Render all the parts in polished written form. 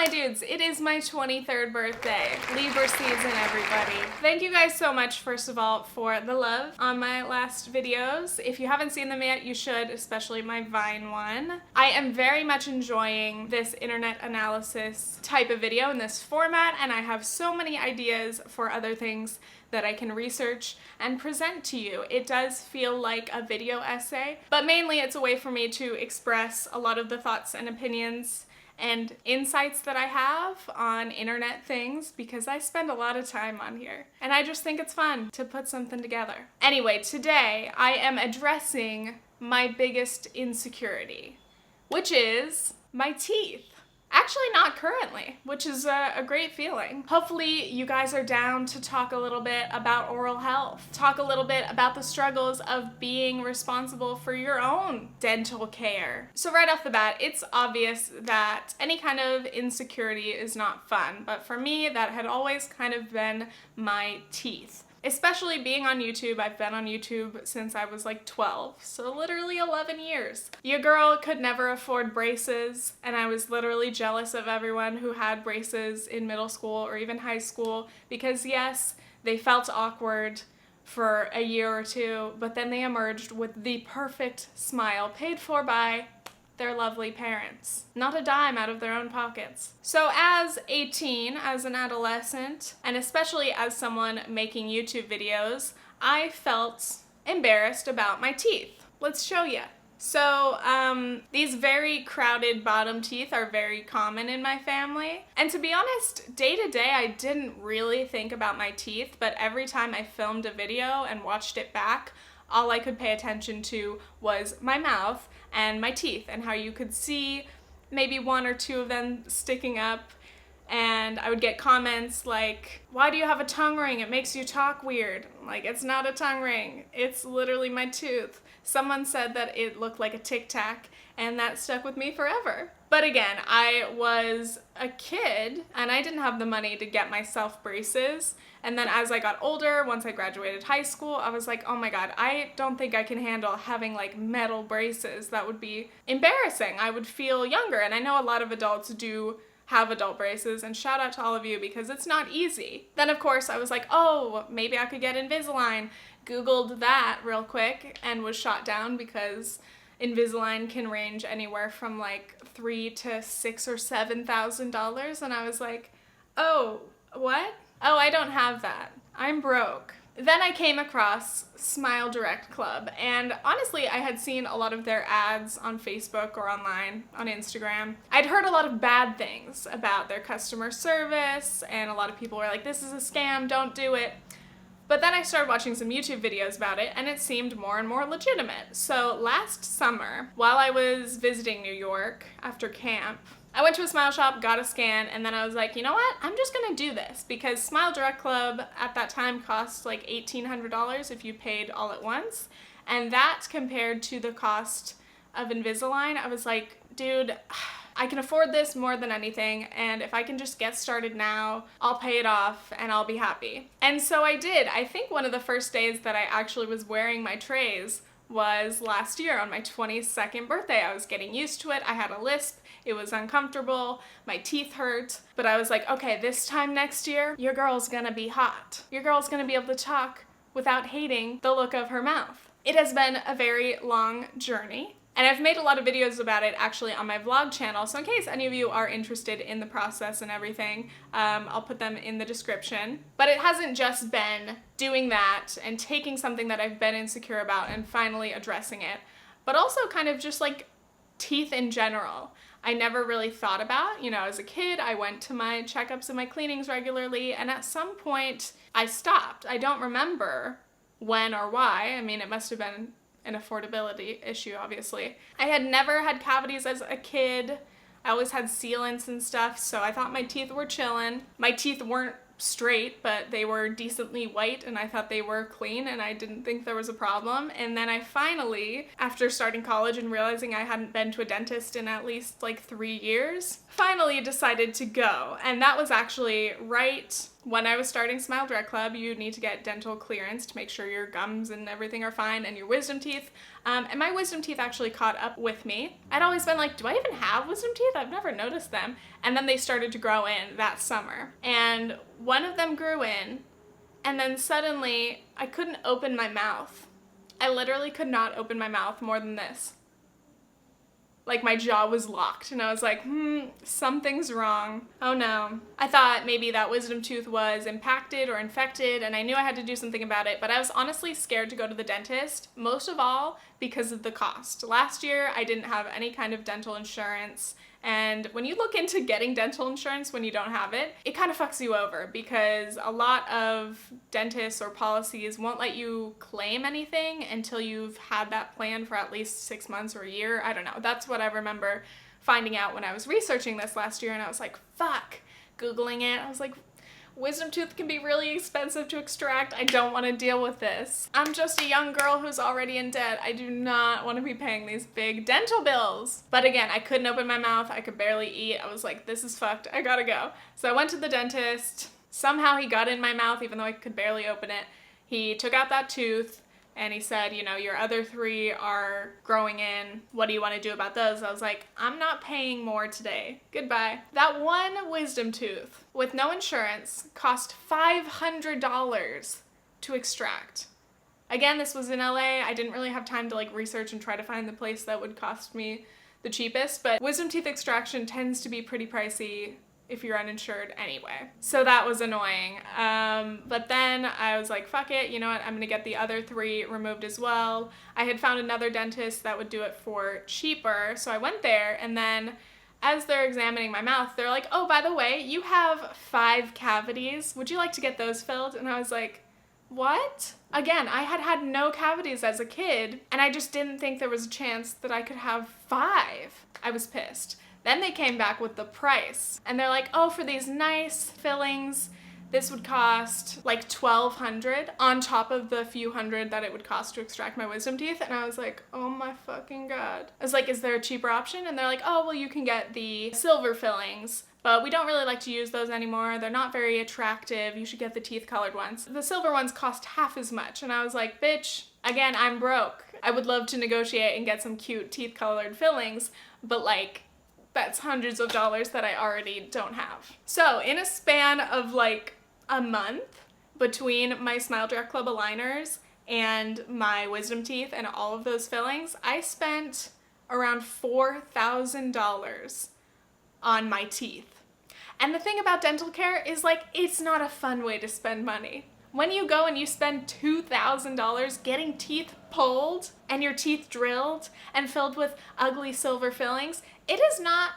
my dudes, it is my 23rd birthday. Libra season, everybody. Thank you guys so much, first of all, for the love on my last videos. If you haven't seen them yet, you should, especially my Vine one. I am very much enjoying this internet analysis type of video in this format, and I have so many ideas for other things that I can research and present to you. It does feel like a video essay, but mainly it's a way for me to express a lot of the thoughts and opinions and insights that I have on internet things, because I spend a lot of time on here. And I just think it's fun to put something together. Anyway, today I am addressing my biggest insecurity, which is my teeth. Actually, not currently, which is a great feeling. Hopefully you guys are down to talk a little bit about oral health, talk a little bit about the struggles of being responsible for your own dental care. So right off the bat, it's obvious that any kind of insecurity is not fun, but for me, that had always kind of been my teeth. Especially being on YouTube. I've been on YouTube since I was like 12, so literally 11 years. Your girl could never afford braces, and I was literally jealous of everyone who had braces in middle school or even high school, because yes, they felt awkward for a year or two, but then they emerged with the perfect smile paid for by their lovely parents. Not a dime out of their own pockets. So as a teen, as an adolescent, and especially as someone making YouTube videos, I felt embarrassed about my teeth. Let's show you. So these very crowded bottom teeth are very common in my family. And to be honest, day to day, I didn't really think about my teeth, but every time I filmed a video and watched it back, all I could pay attention to was my mouth and my teeth, and how you could see maybe one or two of them sticking up, and I would get comments like, "Why do you have a tongue ring? It makes you talk weird." Like, it's not a tongue ring, it's literally my tooth. Someone said that it looked like a Tic Tac, and that stuck with me forever. But again, I was a kid and I didn't have the money to get myself braces. And then as I got older, once I graduated high school, I was like, oh my God, I don't think I can handle having like metal braces. That would be embarrassing. I would feel younger. And I know a lot of adults do have adult braces, and shout out to all of you, because it's not easy. Then of course I was like, oh, maybe I could get Invisalign. Googled that real quick and was shot down, because Invisalign can range anywhere from like $3,000 to $6,000 or $7,000, and I was like, oh, what? Oh, I don't have that. I'm broke. Then I came across Smile Direct Club, and honestly, I had seen a lot of their ads on Facebook or online, on Instagram. I'd heard a lot of bad things about their customer service, and a lot of people were like, this is a scam, don't do it. But then I started watching some YouTube videos about it, and it seemed more and more legitimate. So last summer, while I was visiting New York after camp, I went to a Smile shop, got a scan, and then I was like, you know what? I'm just gonna do this, because Smile Direct Club at that time cost like $1,800 if you paid all at once. And that compared to the cost of Invisalign, I was like, dude, I can afford this more than anything, and if I can just get started now, I'll pay it off and I'll be happy. And so I did. I think one of the first days that I actually was wearing my trays was last year on my 22nd birthday. I was getting used to it. I had a lisp. It was uncomfortable. My teeth hurt. But I was like, okay, this time next year, your girl's gonna be hot. Your girl's gonna be able to talk without hating the look of her mouth. It has been a very long journey, and I've made a lot of videos about it actually on my vlog channel, so in case any of you are interested in the process and everything, I'll put them in the description. But it hasn't just been doing that and taking something that I've been insecure about and finally addressing it, but also kind of just like teeth in general. I never really thought about, as a kid, I went to my checkups and my cleanings regularly, and at some point I stopped. I don't remember when or why. I mean, it must have been an affordability issue, obviously. I had never had cavities as a kid. I always had sealants and stuff, so I thought my teeth were chillin'. My teeth weren't straight, but they were decently white, and I thought they were clean, and I didn't think there was a problem. And then I finally, after starting college and realizing I hadn't been to a dentist in at least like 3 years, finally decided to go. And that was actually right when I was starting Smile Direct Club, you need to get dental clearance to make sure your gums and everything are fine and your wisdom teeth. And my wisdom teeth actually caught up with me. I'd always been like, do I even have wisdom teeth? I've never noticed them. And then they started to grow in that summer. And one of them grew in, and then suddenly I couldn't open my mouth. I literally could not open my mouth more than this. Like my jaw was locked and I was like, something's wrong. Oh no. I thought maybe that wisdom tooth was impacted or infected and I knew I had to do something about it, but I was honestly scared to go to the dentist, most of all because of the cost. Last year, I didn't have any kind of dental insurance. And when you look into getting dental insurance when you don't have it, it kind of fucks you over because a lot of dentists or policies won't let you claim anything until you've had that plan for at least 6 months or a year. I don't know. That's what I remember finding out when I was researching this last year, and I was like, fuck. Googling it, I was like, wisdom tooth can be really expensive to extract. I don't want to deal with this. I'm just a young girl who's already in debt. I do not want to be paying these big dental bills. But again, I couldn't open my mouth. I could barely eat. I was like, this is fucked. I gotta go. So I went to the dentist. Somehow he got in my mouth, even though I could barely open it. He took out that tooth and he said, you know, your other 3 are growing in. What do you want to do about those? I was like, I'm not paying more today. Goodbye. That one wisdom tooth with no insurance cost $500 to extract. Again, this was in LA. I didn't really have time to like research and try to find the place that would cost me the cheapest, but wisdom teeth extraction tends to be pretty pricey if you're uninsured anyway. So that was annoying. But then I was like, fuck it, you know what, I'm gonna get the other 3 removed as well. I had found another dentist that would do it for cheaper, so I went there, and then as they're examining my mouth, they're like, oh, by the way, you have 5 cavities. Would you like to get those filled? And I was like, what? Again, I had had no cavities as a kid, and I just didn't think there was a chance that I could have 5. I was pissed. Then they came back with the price, and they're like, oh, for these nice fillings, this would cost like $1,200 on top of the few hundred that it would cost to extract my wisdom teeth. And I was like, oh my fucking God. I was like, is there a cheaper option? And they're like, oh, well, you can get the silver fillings, but we don't really like to use those anymore. They're not very attractive. You should get the teeth colored ones. The silver ones cost half as much. And I was like, bitch, again, I'm broke. I would love to negotiate and get some cute teeth colored fillings, but like, that's hundreds of dollars that I already don't have. So in a span of like a month between my Smile Direct Club aligners and my wisdom teeth and all of those fillings, I spent around $4,000 on my teeth. And the thing about dental care is like, it's not a fun way to spend money. When you go and you spend $2,000 getting teeth pulled and your teeth drilled and filled with ugly silver fillings, it is not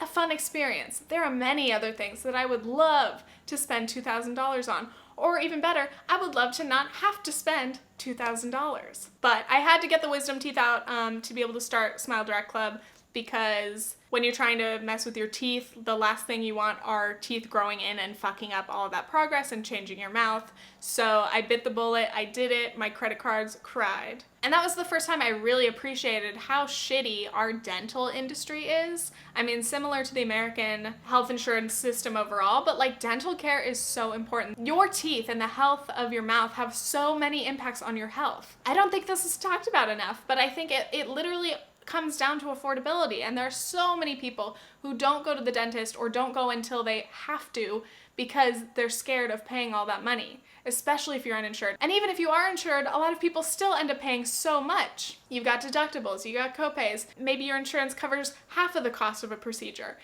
a fun experience. There are many other things that I would love to spend $2,000 on. Or even better, I would love to not have to spend $2,000. But I had to get the wisdom teeth out to be able to start Smile Direct Club, because when you're trying to mess with your teeth, the last thing you want are teeth growing in and fucking up all of that progress and changing your mouth. So I bit the bullet, I did it, my credit cards cried. And that was the first time I really appreciated how shitty our dental industry is. I mean, similar to the American health insurance system overall, but like dental care is so important. Your teeth and the health of your mouth have so many impacts on your health. I don't think this is talked about enough, but I think it literally comes down to affordability, and there are so many people who don't go to the dentist or don't go until they have to because they're scared of paying all that money, especially if you're uninsured. And even if you are insured, a lot of people still end up paying so much. You've got deductibles, you got copays, maybe your insurance covers half of the cost of a procedure.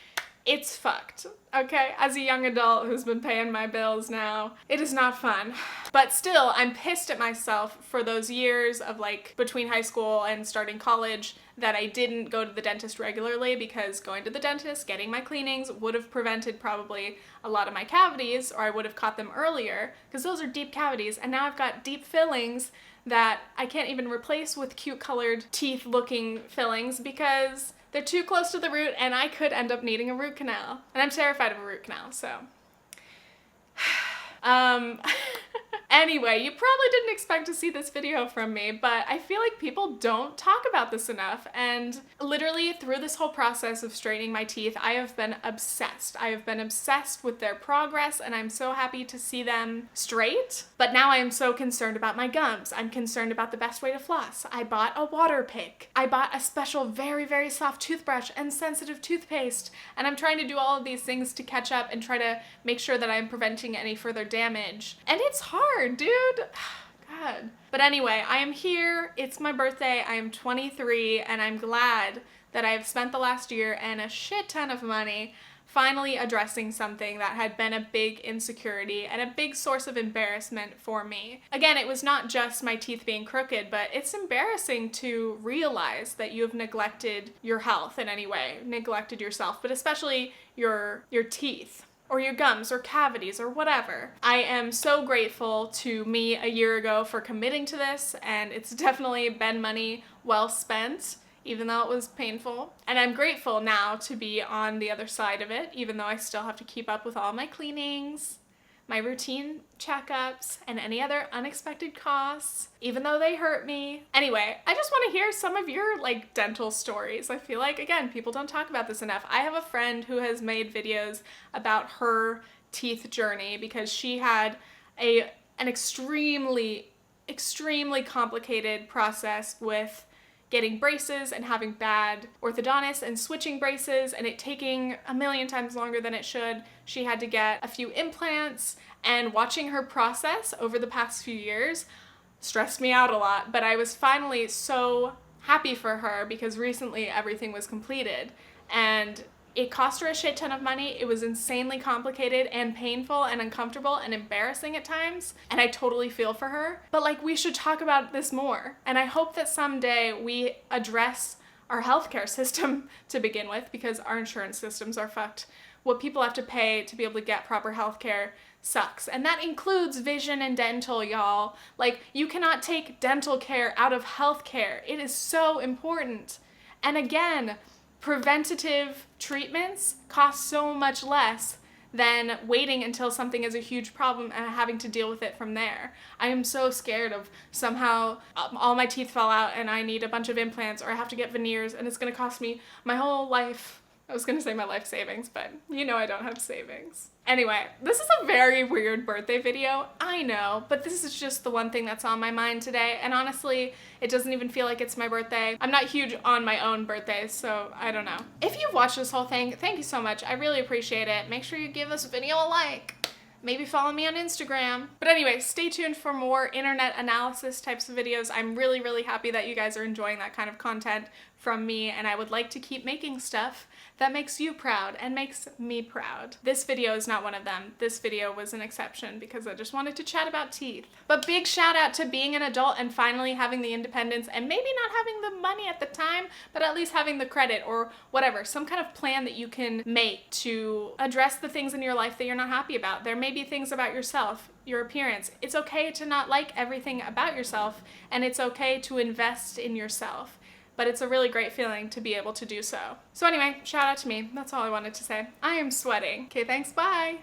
It's fucked, okay? As a young adult who's been paying my bills now, it is not fun. But still, I'm pissed at myself for those years of like between high school and starting college that I didn't go to the dentist regularly, because going to the dentist, getting my cleanings would have prevented probably a lot of my cavities, or I would have caught them earlier, because those are deep cavities, and now I've got deep fillings that I can't even replace with cute colored teeth looking fillings because they're too close to the root, and I could end up needing a root canal. And I'm terrified of a root canal, so. Anyway, you probably didn't expect to see this video from me, but I feel like people don't talk about this enough. And literally through this whole process of straightening my teeth, I have been obsessed. I have been obsessed with their progress, and I'm so happy to see them straight. But now I am so concerned about my gums. I'm concerned about the best way to floss. I bought a water pick. I bought a special very, very soft toothbrush and sensitive toothpaste. And I'm trying to do all of these things to catch up and try to make sure that I'm preventing any further damage. And it's hard, dude. God. But anyway, I am here. It's my birthday. I am 23, and I'm glad that I've spent the last year and a shit ton of money finally addressing something that had been a big insecurity and a big source of embarrassment for me. Again, it was not just my teeth being crooked, but it's embarrassing to realize that you have neglected your health in any way, neglected yourself, but especially your teeth, or your gums, or cavities, or whatever. I am so grateful to me a year ago for committing to this, and it's definitely been money well spent, even though it was painful. And I'm grateful now to be on the other side of it, even though I still have to keep up with all my cleanings, my routine checkups, and any other unexpected costs, even though they hurt me. Anyway, I just want to hear some of your dental stories. I feel like, again, people don't talk about this enough. I have a friend who has made videos about her teeth journey because she had an extremely complicated process with getting braces and having bad orthodontists and switching braces and it taking a million times longer than it should. She had to get a few implants, and watching her process over the past few years stressed me out a lot, but I was finally so happy for her because recently everything was completed, and it cost her a shit ton of money. It was insanely complicated and painful and uncomfortable and embarrassing at times, and I totally feel for her. But we should talk about this more, and I hope that someday we address our healthcare system to begin with, because our insurance systems are fucked. What people have to pay to be able to get proper healthcare sucks, and that includes vision and dental, y'all. You cannot take dental care out of healthcare. It is so important. And again, preventative treatments cost so much less than waiting until something is a huge problem and having to deal with it from there. I am so scared of somehow all my teeth fall out and I need a bunch of implants, or I have to get veneers and it's gonna cost me my whole life. I was gonna say my life savings, but you know I don't have savings. Anyway, this is a very weird birthday video, I know, but this is just the one thing that's on my mind today, and honestly, it doesn't even feel like it's my birthday. I'm not huge on my own birthdays, so I don't know. If you've watched this whole thing, thank you so much. I really appreciate it. Make sure you give this video a like. Maybe follow me on Instagram. But anyway, stay tuned for more internet analysis types of videos. I'm really, really happy that you guys are enjoying that kind of content from me, and I would like to keep making stuff that makes you proud and makes me proud. This video is not one of them. This video was an exception because I just wanted to chat about teeth. But big shout out to being an adult and finally having the independence, and maybe not having the money at the time, but at least having the credit or whatever, some kind of plan that you can make to address the things in your life that you're not happy about. There may be things about yourself, your appearance. It's okay to not like everything about yourself, and it's okay to invest in yourself. But it's a really great feeling to be able to do so. So anyway, shout out to me. That's all I wanted to say. I am sweating. Okay, thanks, bye.